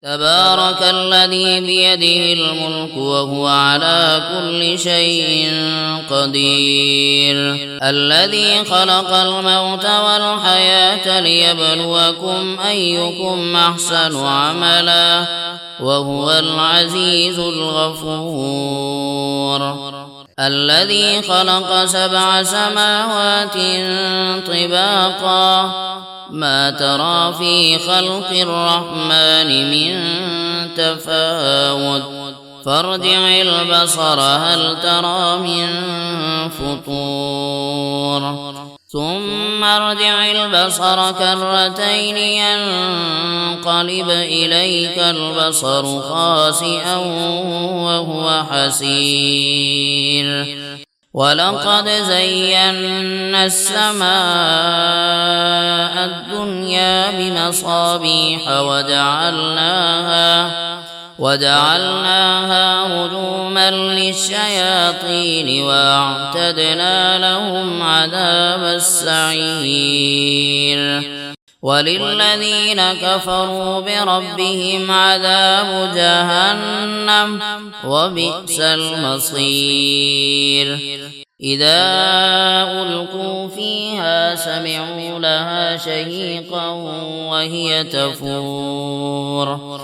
تبارك الذي بيده الملك وهو على كل شيء قدير الذي خلق الموت والحياة ليبلوكم أيكم أحسن عملا وهو العزيز الغفور الذي خلق 7 سماوات طباقا ما ترى في خلق الرحمن من تفاوت فارجع البصر هل ترى من فطور ثم ارجع البصر كرتين ينقلب إليك البصر خاسئا وهو حسير ولقد زينا السماء الدنيا بمصابيح وجعلناها رجوما للشياطين وأعتدنا لهم عذاب السعير وللذين كفروا بربهم عذاب جهنم وبئس المصير إذا ألقوا فيها سمعوا لها شهيقا وهي تفور